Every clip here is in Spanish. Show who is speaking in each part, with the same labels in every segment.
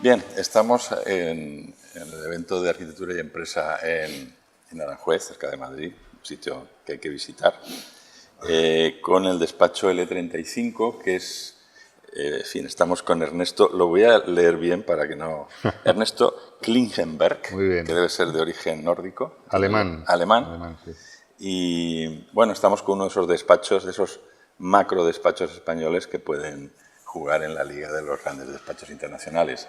Speaker 1: Bien, estamos en el evento de arquitectura y empresa en Aranjuez, cerca de Madrid, un sitio que hay que visitar, con el despacho L35, que es, en fin, estamos con Ernesto, lo voy a leer bien para que no... Ernesto Klingenberg, que debe ser de origen nórdico.
Speaker 2: Alemán.
Speaker 1: Alemán, sí. Y bueno, estamos con uno de esos despachos, de esos macro despachos españoles que pueden jugar en la liga de los grandes despachos internacionales.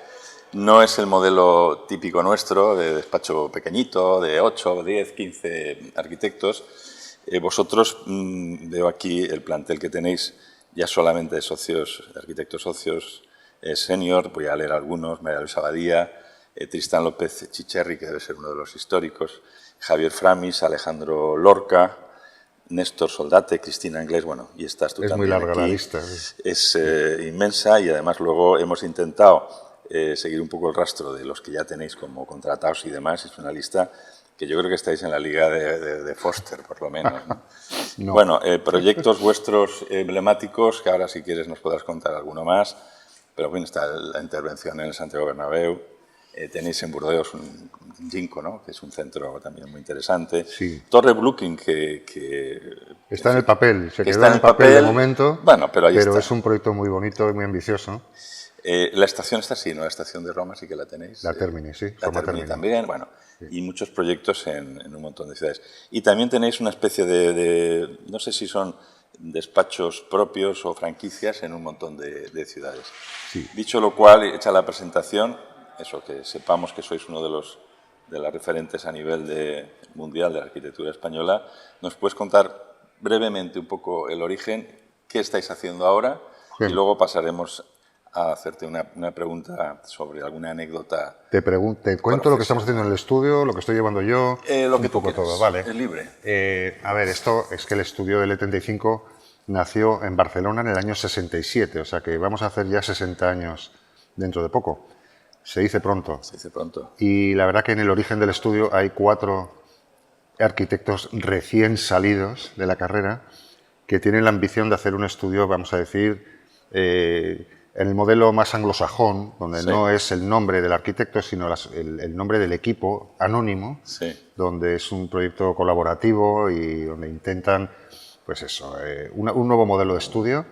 Speaker 1: No es el modelo típico nuestro de despacho pequeñito, de 8, 10, 15 arquitectos. Vosotros, veo aquí el plantel que tenéis ya solamente de socios, arquitectos socios senior, voy a leer algunos: María Luisa Badía, Tristán López Chicherri, que debe ser uno de los históricos, Javier Framis, Alejandro Lorca, Néstor Soldate, Cristina Inglés, bueno, y estás tú también.
Speaker 2: Es muy larga
Speaker 1: aquí.
Speaker 2: La lista.
Speaker 1: Es inmensa, y además luego hemos intentado seguir un poco el rastro de los que ya tenéis como contratados y demás. Es una lista que yo creo que estáis en la liga de Foster, por lo menos, ¿no? No. Bueno, proyectos vuestros emblemáticos, que ahora si quieres nos podrás contar alguno más, pero bueno, está la intervención en el Santiago Bernabéu. Tenéis en Burdeos un Ginkgo, ¿no?, que es un centro también muy interesante.
Speaker 2: Sí.
Speaker 1: Torre Brooklyn, que
Speaker 2: está en el papel, se quedó en el papel de momento, bueno, pero es un proyecto muy bonito y muy ambicioso.
Speaker 1: La estación está así, ¿no? La estación de Roma sí que la tenéis.
Speaker 2: La Termini, sí.
Speaker 1: La Termini también, bueno, sí. Y muchos proyectos en un montón de ciudades. Y también tenéis una especie de no sé si son despachos propios o franquicias en un montón de ciudades.
Speaker 2: Sí.
Speaker 1: Dicho lo cual, hecha la presentación, eso, que sepamos que sois uno de las referentes a nivel mundial de la arquitectura española. ¿Nos puedes contar brevemente un poco el origen, qué estáis haciendo ahora? Sí. Y luego pasaremos a hacerte una pregunta sobre alguna anécdota.
Speaker 2: Te cuento lo que estamos haciendo en el estudio, lo que estoy llevando yo,
Speaker 1: lo que
Speaker 2: un poco
Speaker 1: quieras,
Speaker 2: todo, ¿vale?
Speaker 1: Es libre.
Speaker 2: A ver, esto es que el estudio del L35 nació en Barcelona en el año 67, o sea que vamos a hacer ya 60 años dentro de poco. Se dice pronto.
Speaker 1: Se dice pronto.
Speaker 2: Y la verdad que en el origen del estudio hay 4 arquitectos recién salidos de la carrera que tienen la ambición de hacer un estudio, vamos a decir, en el modelo más anglosajón, donde sí. No es el nombre del arquitecto, sino el nombre del equipo anónimo,
Speaker 1: sí.
Speaker 2: Donde es un proyecto colaborativo y donde intentan, pues eso, un nuevo modelo de estudio,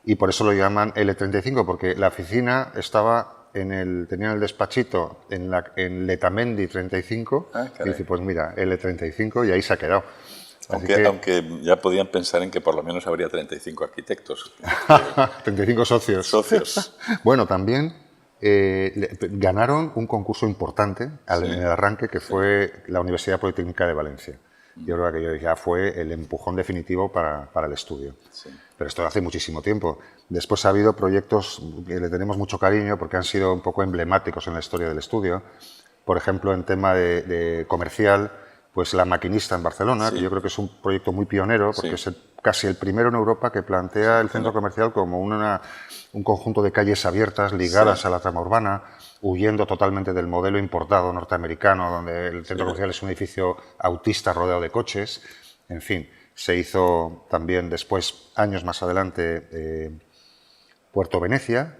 Speaker 2: y por eso lo llaman L35, porque la oficina estaba tenían el despachito en Letamendi 35, y dice, pues mira, L35, y ahí se ha quedado.
Speaker 1: Aunque ya podían pensar en que por lo menos habría 35 arquitectos.
Speaker 2: 35 socios.
Speaker 1: Socios.
Speaker 2: Bueno, también ganaron un concurso importante en el arranque, que fue la Universidad Politécnica de Valencia. Yo creo que ya fue el empujón definitivo para el estudio.
Speaker 1: Sí.
Speaker 2: Pero esto hace muchísimo tiempo. Después ha habido proyectos que le tenemos mucho cariño porque han sido un poco emblemáticos en la historia del estudio. Por ejemplo, en tema de comercial, pues La Maquinista en Barcelona, sí. Que yo creo que es un proyecto muy pionero, porque sí. Es casi el primero en Europa que plantea el centro comercial como un conjunto de calles abiertas ligadas, sí. A la trama urbana, huyendo totalmente del modelo importado norteamericano, donde el centro comercial es un edificio autista rodeado de coches. En fin, se hizo también después, años más adelante, Puerto Venecia,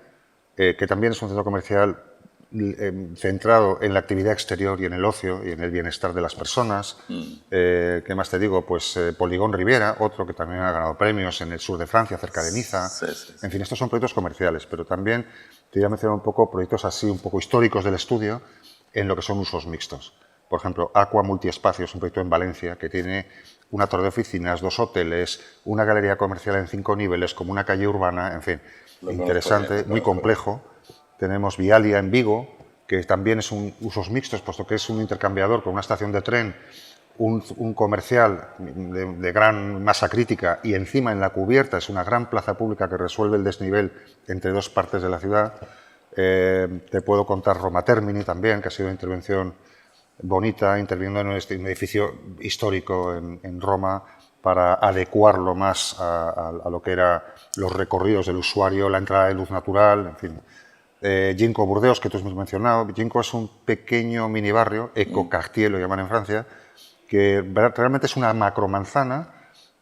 Speaker 2: que también es un centro comercial centrado en la actividad exterior y en el ocio y en el bienestar de las personas. ¿Qué más te digo? Pues Poligón Riviera, otro que también ha ganado premios en el sur de Francia, cerca de Niza.
Speaker 1: Sí, sí, sí.
Speaker 2: En fin, estos son proyectos comerciales, pero también te voy a mencionar un poco proyectos así, un poco históricos del estudio, en lo que son usos mixtos. Por ejemplo, Aqua Multiespacio es un proyecto en Valencia que tiene una torre de oficinas, 2 hoteles, una galería comercial en 5 niveles, como una calle urbana, en fin, interesante, muy complejo. Tenemos Vialia en Vigo, que también es un usos mixtos, puesto que es un intercambiador con una estación de tren, un comercial de gran masa crítica, y encima en la cubierta es una gran plaza pública que resuelve el desnivel entre 2 partes de la ciudad. Te puedo contar Roma Termini también, que ha sido una intervención bonita, interviniendo en un edificio histórico en Roma para adecuarlo más a lo que eran los recorridos del usuario, la entrada de luz natural, en fin. Ginkgo Burdeos, que tú has mencionado. Ginkgo es un pequeño mini barrio, Ecocartier lo llaman en Francia, que realmente es una macromanzana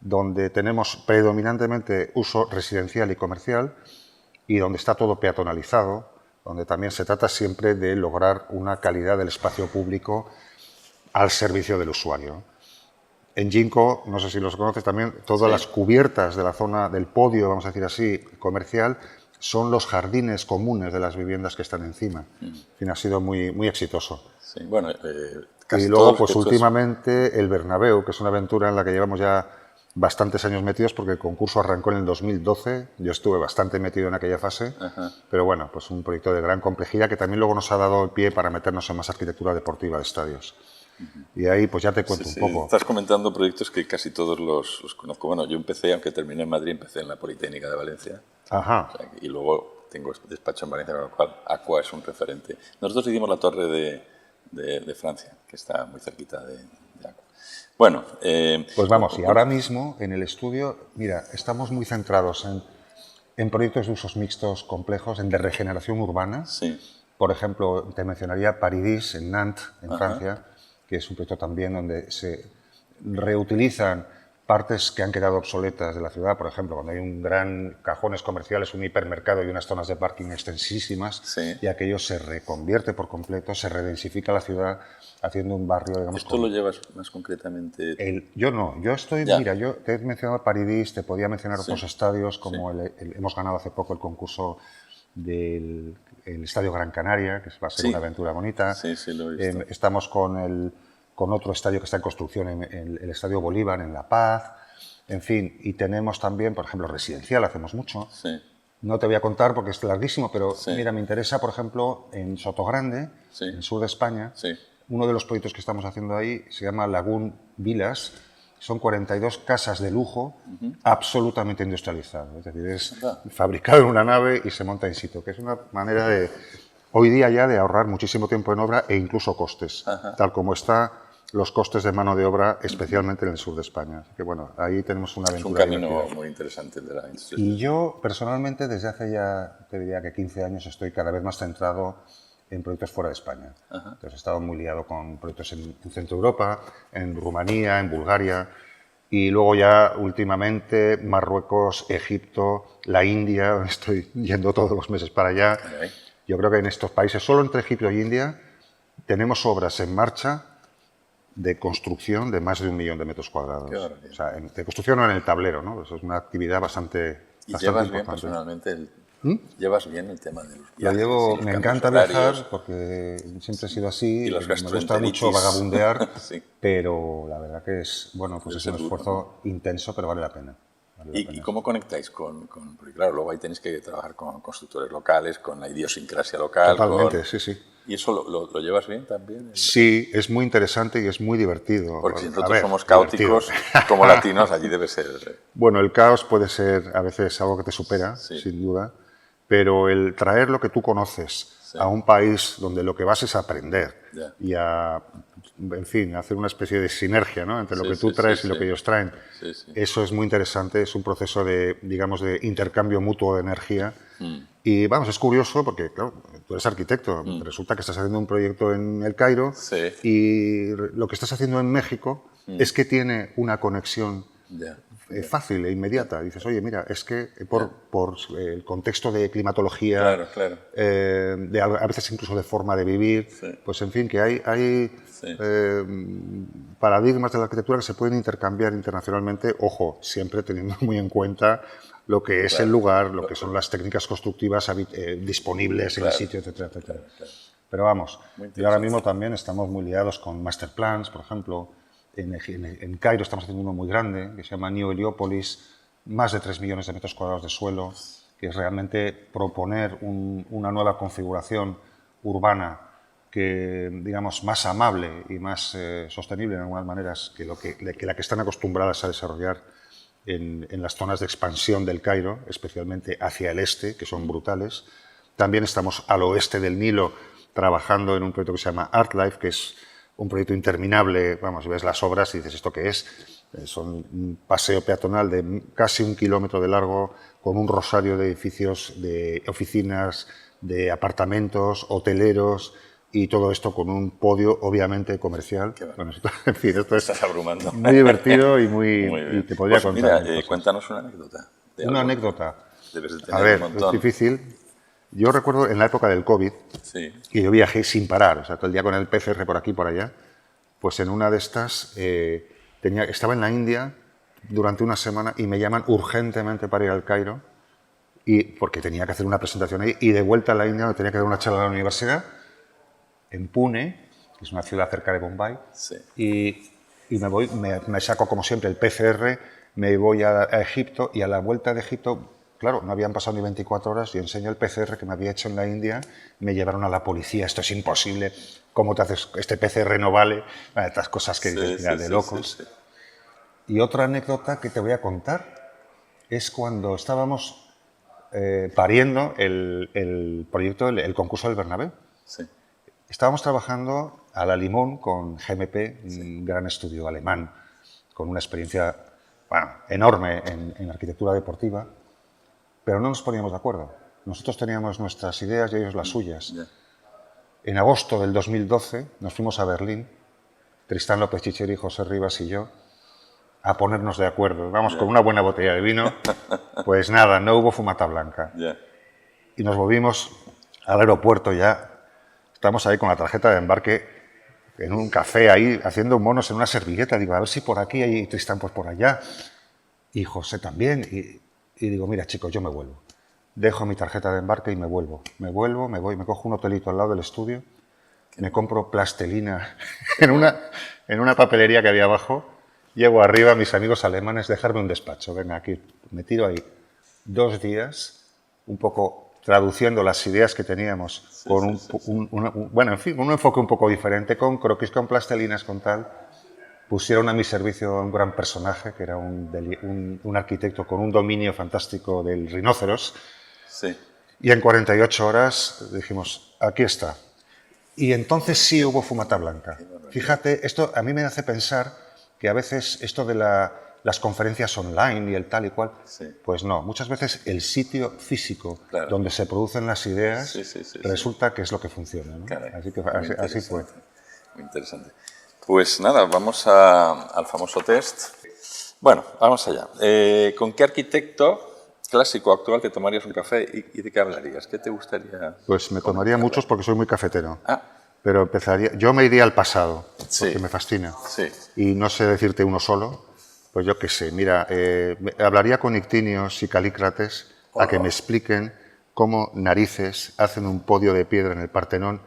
Speaker 2: donde tenemos predominantemente uso residencial y comercial, y donde está todo peatonalizado, donde también se trata siempre de lograr una calidad del espacio público al servicio del usuario. En Ginkgo, no sé si los conoces también, todas las cubiertas de la zona del podio, vamos a decir así, comercial, son los jardines comunes de las viviendas que están encima. En fin, ha sido muy, muy exitoso.
Speaker 1: Sí, bueno, casi
Speaker 2: y luego,
Speaker 1: todos
Speaker 2: pues
Speaker 1: estos...
Speaker 2: últimamente, el Bernabéu, que es una aventura en la que llevamos ya bastantes años metidos, porque el concurso arrancó en el 2012, yo estuve bastante metido en aquella fase, pero bueno, pues un proyecto de gran complejidad que también luego nos ha dado el pie para meternos en más arquitectura deportiva de estadios. Y ahí pues ya te cuento un poco.
Speaker 1: Estás comentando proyectos que casi todos los conozco. Bueno, yo empecé, aunque terminé en Madrid, empecé en la Politécnica de Valencia.
Speaker 2: Ajá.
Speaker 1: O sea, y luego tengo despacho en Valencia, con lo cual Aqua es un referente. Nosotros hicimos la torre de Francia, que está muy cerquita de Aqua. Bueno,
Speaker 2: pues vamos, y ahora mismo en el estudio, mira, estamos muy centrados en proyectos de usos mixtos complejos, de regeneración urbana.
Speaker 1: Sí.
Speaker 2: Por ejemplo, te mencionaría Paridis, en Nantes, en Francia, que es un proyecto también donde se reutilizan partes que han quedado obsoletas de la ciudad. Por ejemplo, cuando hay un gran cajones comerciales, un hipermercado y unas zonas de parking extensísimas, y aquello se reconvierte por completo, se redensifica la ciudad, haciendo un barrio, digamos...
Speaker 1: ¿Esto lo llevas más concretamente?
Speaker 2: Yo no, yo estoy... Mira, yo te he mencionado Paridis, te podía mencionar otros estadios, como hemos ganado hace poco el concurso del Estadio Gran Canaria, que va a ser una aventura bonita.
Speaker 1: Sí, lo he visto.
Speaker 2: Estamos con otro estadio que está en construcción, en el Estadio Bolívar, en La Paz. En fin, y tenemos también, por ejemplo, residencial, hacemos mucho.
Speaker 1: Sí.
Speaker 2: No te voy a contar porque es larguísimo, pero mira, me interesa, por ejemplo, en Sotogrande, en el sur de España, uno de los proyectos que estamos haciendo ahí se llama Lagoon Villas. Son 42 casas de lujo absolutamente industrializadas. Es decir, es fabricado en una nave y se monta in situ, que es una manera de, hoy día ya, de ahorrar muchísimo tiempo en obra e incluso costes, tal como está los costes de mano de obra, especialmente en el sur de España. Así que bueno, ahí tenemos una aventura.
Speaker 1: Es un camino muy interesante el de la industria.
Speaker 2: Y yo, personalmente, desde hace ya, te diría que 15 años, estoy cada vez más centrado en proyectos fuera de España. Entonces he estado muy liado con proyectos en Centro Europa, en Rumanía, en Bulgaria, y luego ya últimamente Marruecos, Egipto, la India, estoy yendo todos los meses para allá. Yo creo que en estos países, solo entre Egipto y India, tenemos obras en marcha de construcción de más de 1 millón de metros cuadrados. O sea, de construcción o en el tablero, ¿no? Eso es una actividad bastante
Speaker 1: ¿Y llevas bien personalmente ¿Llevas bien el tema de los viajes?
Speaker 2: Me encanta viajar porque siempre he sido así. Me gusta mucho vagabundear, pero la verdad que es, bueno, pues es un esfuerzo intenso, pero vale la pena.
Speaker 1: ¿Y cómo conectáis porque claro, luego ahí tenéis que trabajar con constructores locales, con la idiosincrasia local?
Speaker 2: Totalmente, sí.
Speaker 1: ¿Y eso lo llevas bien también?
Speaker 2: Sí, es muy interesante y es muy divertido.
Speaker 1: Porque si nosotros somos caóticos, como latinos, allí debe ser...
Speaker 2: Bueno, el caos puede ser a veces algo que te supera, sin duda, pero el traer lo que tú conoces a un país donde lo que vas es aprender y a, en fin, hacer una especie de sinergia, ¿no?, entre lo que tú traes y lo que ellos traen. Eso es muy interesante, es un proceso de, digamos, de intercambio mutuo de energía. Y vamos, es curioso porque, claro, tú eres arquitecto, resulta que estás haciendo un proyecto en El Cairo y lo que estás haciendo en México es que tiene una conexión fácil e inmediata. Dices, oye, mira, es que por el contexto de climatología, a veces incluso de forma de vivir, pues en fin, que hay paradigmas de la arquitectura que se pueden intercambiar internacionalmente, ojo, siempre teniendo muy en cuenta lo que es el lugar, lo que son las técnicas constructivas disponibles en el sitio, etcétera, etcétera. Pero vamos, y ahora mismo también estamos muy liados con master plans, por ejemplo. En Cairo estamos haciendo uno muy grande, que se llama New Heliópolis, más de 3 millones de metros cuadrados de suelo, que es realmente proponer una nueva configuración urbana que, digamos, más amable y más sostenible en algunas maneras que la que están acostumbradas a desarrollar en las zonas de expansión del Cairo, especialmente hacia el este, que son brutales. También estamos al oeste del Nilo trabajando en un proyecto que se llama ArtLife, que es un proyecto interminable. Vamos, ves las obras y dices, ¿esto qué es? Son un paseo peatonal de casi 1 kilómetro de largo, con un rosario de edificios, de oficinas, de apartamentos, hoteleros, y todo esto con un podio, obviamente, comercial. Bueno, en fin, esto es muy divertido y y te podría contar.
Speaker 1: Mira, cuéntanos una anécdota.
Speaker 2: Una anécdota.
Speaker 1: Debes de tener
Speaker 2: a ver,
Speaker 1: un montón.
Speaker 2: es difícil. Yo recuerdo en la época del COVID,
Speaker 1: Sí.
Speaker 2: que yo viajé sin parar, o sea, todo el día con el PCR por aquí y por allá, pues en una de estas estaba en la India durante una semana y me llaman urgentemente para ir al Cairo, porque tenía que hacer una presentación ahí, y de vuelta a la India me tenía que dar una charla a la universidad, en Pune, que es una ciudad cerca de Bombay,
Speaker 1: Sí.
Speaker 2: y me saco como siempre el PCR, me voy a Egipto, y a la vuelta de Egipto, claro, no habían pasado ni 24 horas, y enseño el PCR que me había hecho en la India, me llevaron a la policía, esto es imposible, ¿cómo te haces? Este PCR no vale, estas cosas que dices, mira, de locos.
Speaker 1: Sí, sí.
Speaker 2: Y otra anécdota que te voy a contar es cuando estábamos pariendo el proyecto, el concurso del Bernabéu.
Speaker 1: Sí.
Speaker 2: Estábamos trabajando a la limón con GMP, un gran estudio alemán, con una experiencia enorme en arquitectura deportiva, pero no nos poníamos de acuerdo. Nosotros teníamos nuestras ideas y ellos las suyas.
Speaker 1: Ya.
Speaker 2: En agosto del 2012 nos fuimos a Berlín, Tristán López Chicheri, José Rivas y yo, a ponernos de acuerdo. Vamos con una buena botella de vino. Pues nada, no hubo fumata blanca.
Speaker 1: Ya.
Speaker 2: Y nos volvimos al aeropuerto ya. Estamos ahí con la tarjeta de embarque en un café ahí, haciendo monos en una servilleta. Digo, a ver si por aquí hay Tristán, pues por allá. Y José también. Y digo, mira, chicos, yo me vuelvo. Dejo mi tarjeta de embarque y me vuelvo. Me voy, me cojo un hotelito al lado del estudio, me compro plastelina en una papelería que había abajo. Llego arriba, mis amigos alemanes, dejarme un despacho. Venga, aquí, me tiro ahí 2 días, un poco traduciendo las ideas que teníamos con bueno, en fin, un enfoque un poco diferente, con croquis, con plastelinas, con tal. Pusieron a mi servicio a un gran personaje, que era un arquitecto con un dominio fantástico del rinoceros.
Speaker 1: Sí.
Speaker 2: Y en 48 horas dijimos, aquí está. Y entonces sí hubo fumata blanca. Fíjate, esto a mí me hace pensar que a veces esto de las conferencias online y el tal y cual, pues no, muchas veces el sitio físico donde se producen las ideas resulta que es lo que funciona, ¿no?
Speaker 1: Caray,
Speaker 2: Así que así fue.
Speaker 1: Muy interesante. Pues nada, vamos al famoso test. Bueno, vamos allá. ¿Con qué arquitecto clásico actual te tomarías un café y de qué hablarías? ¿Qué te gustaría?
Speaker 2: Pues me tomaría muchos porque soy muy cafetero.
Speaker 1: Ah.
Speaker 2: Pero yo me iría al pasado, porque
Speaker 1: Sí.
Speaker 2: me fascina.
Speaker 1: Sí.
Speaker 2: Y no sé decirte uno solo, pues yo qué sé. Mira, hablaría con Ictinios y Calícrates a que me expliquen cómo narices hacen un podio de piedra en el Partenón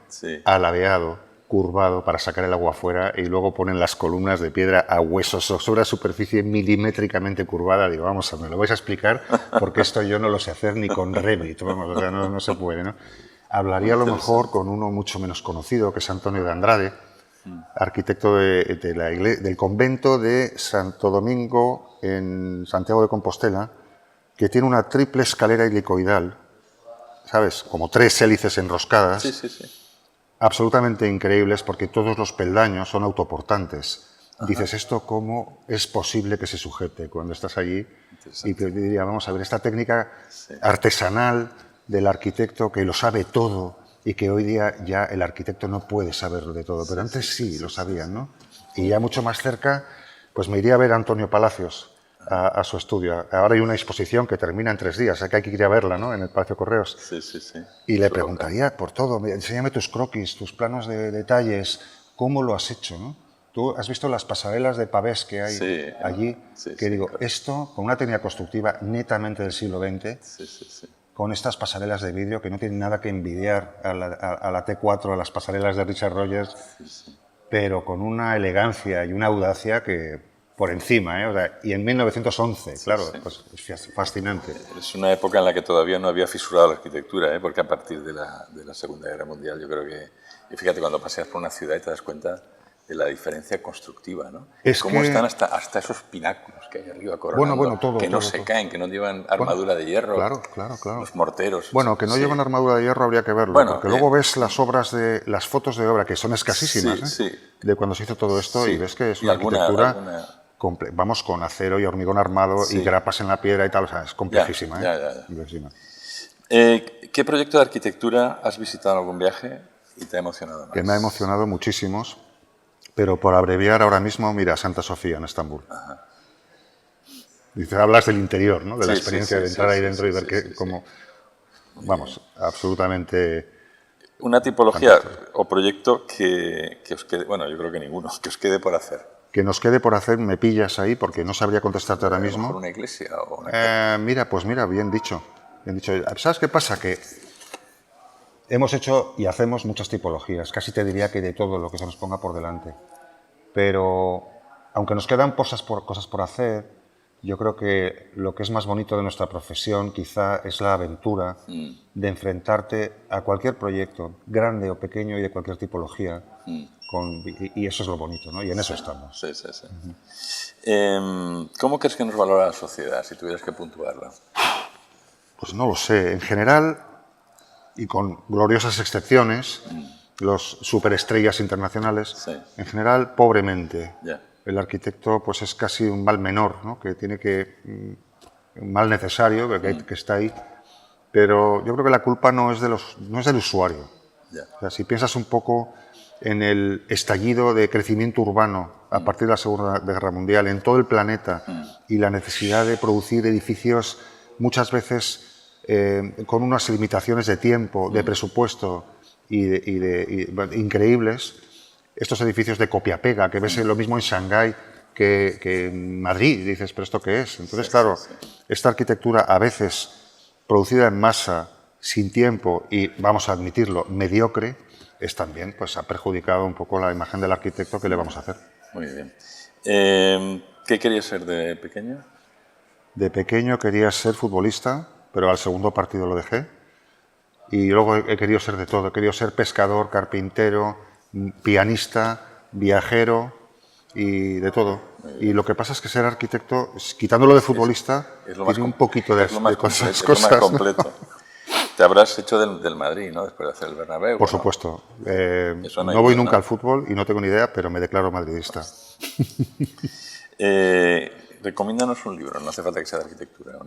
Speaker 2: alabeado, curvado, para sacar el agua afuera, y luego ponen las columnas de piedra a huesos sobre la superficie milimétricamente curvada. Digo, vamos a ver, me lo vais a explicar, porque esto yo no lo sé hacer ni con Revit, vamos, o sea, no se puede, ¿no? Hablaría a lo mejor con uno mucho menos conocido, que es Antonio de Andrade, arquitecto del convento de Santo Domingo en Santiago de Compostela, que tiene una triple escalera helicoidal, ¿sabes? Como 3 hélices enroscadas.
Speaker 1: Sí, sí, sí.
Speaker 2: Absolutamente increíbles, porque todos los peldaños son autoportantes. Dices, ¿esto cómo es posible que se sujete cuando estás allí? Y te diría, vamos a ver, esta técnica artesanal del arquitecto que lo sabe todo y que hoy día ya el arquitecto no puede saberlo de todo, pero antes sí lo sabían, ¿no? Y ya mucho más cerca, pues me iría a ver a Antonio Palacios, a su estudio. Ahora hay una exposición que termina en 3 días, que hay que ir a verla, ¿no?, en el Palacio Correos.
Speaker 1: Sí, sí, sí.
Speaker 2: Y le preguntaría por todo, enséñame tus croquis, tus planos de detalles, cómo lo has hecho, ¿no? Tú has visto las pasarelas de pavés que hay allí, que digo, claro. Esto con una técnica constructiva netamente del siglo XX, con estas pasarelas de vidrio que no tienen nada que envidiar a la T4, a las pasarelas de Richard Rogers, pero con una elegancia y una audacia que por encima, o sea, y en 1911, claro, pues es fascinante.
Speaker 1: Es una época en la que todavía no había fisurado la arquitectura, porque a partir de la Segunda Guerra Mundial yo creo que... Y fíjate, cuando paseas por una ciudad y te das cuenta de la diferencia constructiva, ¿no? Cómo están hasta esos pináculos que hay arriba coronando,
Speaker 2: todo,
Speaker 1: que no se caen, que no llevan armadura de hierro.
Speaker 2: Claro.
Speaker 1: Los morteros.
Speaker 2: Bueno, que no llevan armadura de hierro habría que verlo, porque luego ves las fotos de obra, que son escasísimas, de cuando se hizo todo esto, y ves que es una arquitectura... Vamos, con acero y hormigón armado y grapas en la piedra y tal, o sea, es complejísima. Complejísima.
Speaker 1: ¿Qué proyecto de arquitectura has visitado en algún viaje y te ha emocionado más?
Speaker 2: Que me ha emocionado muchísimos, pero por abreviar ahora mismo, mira, Santa Sofía en Estambul. Dices, hablas del interior, ¿no? De la experiencia de entrar ahí dentro y ver cómo... vamos, absolutamente...
Speaker 1: Una tipología o proyecto que os quede, bueno, yo creo que ninguno, que os quede por hacer.
Speaker 2: Que nos quede por hacer, me pillas ahí porque no sabría contestarte ahora mismo.
Speaker 1: ¿Por una iglesia o una...
Speaker 2: Mira, bien dicho. Bien dicho. ¿Sabes qué pasa? Que hemos hecho y hacemos muchas tipologías, casi te diría que de todo lo que se nos ponga por delante. Pero aunque nos quedan cosas por hacer, yo creo que lo que es más bonito de nuestra profesión quizá es la aventura de enfrentarte a cualquier proyecto, grande o pequeño y de cualquier tipología, y eso es lo bonito, ¿no? Y en eso estamos.
Speaker 1: Sí, sí, sí. ¿Cómo crees que nos valora la sociedad, si tuvieras que puntuarla?
Speaker 2: Pues no lo sé. En general, y con gloriosas excepciones, los superestrellas internacionales, en general, pobremente. El arquitecto pues es casi un mal menor, ¿no? Que tiene que... un mal necesario, que está ahí. Pero yo creo que la culpa no es del usuario. O sea, si piensas un poco en el estallido de crecimiento urbano a partir de la Segunda Guerra Mundial en todo el planeta y la necesidad de producir edificios muchas veces con unas limitaciones de tiempo, de presupuesto increíbles, estos edificios de copia-pega, que ves lo mismo en Shanghái que en Madrid, dices, ¿pero esto qué es? Entonces, claro, esta arquitectura a veces producida en masa, sin tiempo y, vamos a admitirlo, mediocre, es también, pues ha perjudicado un poco la imagen del arquitecto. ¿Qué le vamos a hacer?
Speaker 1: Muy bien. ¿Qué querías ser de pequeño?
Speaker 2: De pequeño quería ser futbolista, pero al segundo partido lo dejé. Y luego he querido ser de todo. He querido ser pescador, carpintero, pianista, viajero y de todo. Y lo que pasa es que ser arquitecto, quitándolo de futbolista, tiene un poquito de cosas.
Speaker 1: Es lo más completo. Te habrás hecho del Madrid, ¿no? Después de hacer el Bernabéu.
Speaker 2: Por supuesto. No voy nunca al fútbol y no tengo ni idea, pero me declaro madridista.
Speaker 1: Recomiéndanos un libro, no hace falta que sea de arquitectura.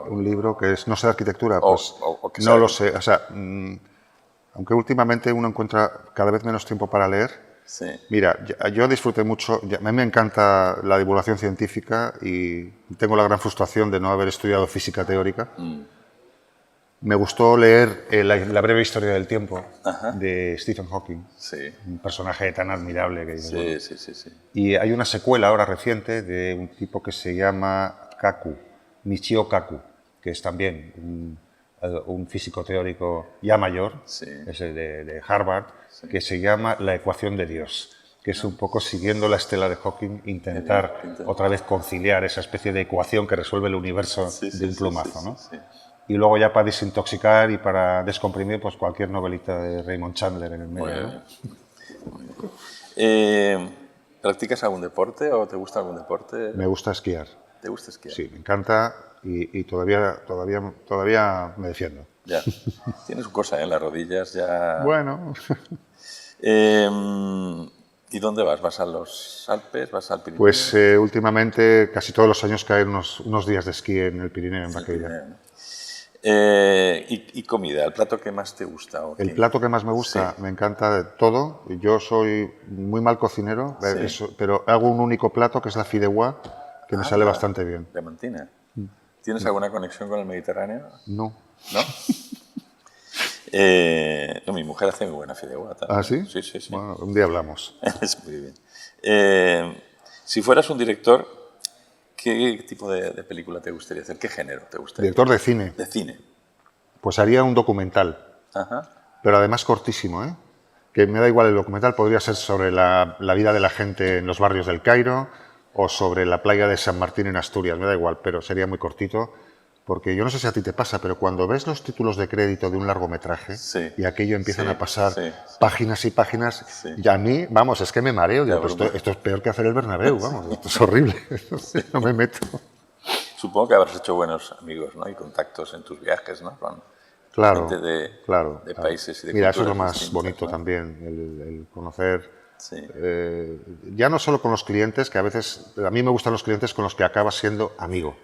Speaker 2: Un libro que no sea de arquitectura, pues no lo sé. O sea, aunque últimamente uno encuentra cada vez menos tiempo para leer.
Speaker 1: Sí.
Speaker 2: Mira, yo disfruté mucho, a mí me encanta la divulgación científica y tengo la gran frustración de no haber estudiado física teórica. Me gustó leer la breve historia del tiempo de Stephen Hawking, un personaje tan admirable que
Speaker 1: sí.
Speaker 2: Y hay una secuela ahora reciente de un tipo que se llama Michio Kaku, que es también un físico teórico ya mayor, es el de Harvard, que se llama La ecuación de Dios, que es un poco siguiendo la estela de Hawking, intentar otra vez conciliar esa especie de ecuación que resuelve el universo de un plumazo, ¿no? Y luego ya para desintoxicar y para descomprimir, pues cualquier novelita de Raymond Chandler en el medio.
Speaker 1: ¿No? ¿Practicas algún deporte o te gusta algún deporte?
Speaker 2: Me gusta esquiar.
Speaker 1: ¿Te gusta esquiar?
Speaker 2: Sí, me encanta y todavía me defiendo.
Speaker 1: Ya. Tienes cosa en las rodillas ya.
Speaker 2: Bueno.
Speaker 1: ¿Y dónde vas? ¿Vas a los Alpes? ¿Vas al Pirineo?
Speaker 2: Pues últimamente casi todos los años caen unos días de esquí en el Pirineo, en Baqueira.
Speaker 1: ¿Y comida? ¿El plato que más te gusta?
Speaker 2: El plato que más me gusta, me encanta de todo. Yo soy muy mal cocinero, pero hago un único plato que es la fideuá, que me sale bastante bien.
Speaker 1: ¿Diamantina? ¿Tienes alguna conexión con el Mediterráneo?
Speaker 2: No.
Speaker 1: ¿No? No, mi mujer hace muy buena fideuá también.
Speaker 2: ¿Ah, sí?
Speaker 1: Sí.
Speaker 2: Bueno, un día hablamos.
Speaker 1: Es muy bien. Si fueras un director, ¿qué tipo de película te gustaría hacer? ¿Qué género te gustaría?
Speaker 2: Director de cine.
Speaker 1: De cine.
Speaker 2: Pues haría un documental, pero además cortísimo, ¿eh? Que me da igual el documental, podría ser sobre la vida de la gente en los barrios del Cairo o sobre la playa de San Martín en Asturias, me da igual, pero sería muy cortito, porque yo no sé si a ti te pasa, pero cuando ves los títulos de crédito de un largometraje y aquello empiezan a pasar páginas y páginas, y a mí, vamos, es que me mareo, digo, pues esto es peor que hacer el Bernabéu, vamos, esto es horrible, no me meto.
Speaker 1: Supongo que habrás hecho buenos amigos, ¿no? Y contactos en tus viajes, ¿no? Con gente de países y de
Speaker 2: Mira, eso es lo
Speaker 1: culturas
Speaker 2: más bonito, ¿no? También, el conocer... ya no solo con los clientes, que a veces, a mí me gustan los clientes con los que acabas siendo amigo.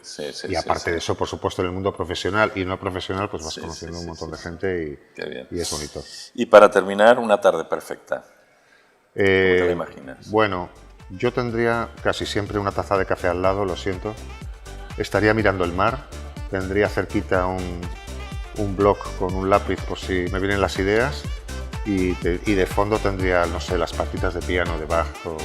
Speaker 2: Y aparte de eso, por supuesto, en el mundo profesional y no profesional, pues vas conociendo un montón de gente y es bonito.
Speaker 1: Y para terminar, una tarde perfecta. ¿Cómo te la imaginas?
Speaker 2: Bueno, yo tendría casi siempre una taza de café al lado, lo siento. Estaría mirando el mar, tendría cerquita un bloc con un lápiz por si me vienen las ideas y de fondo tendría, no sé, las partitas de piano de Bach o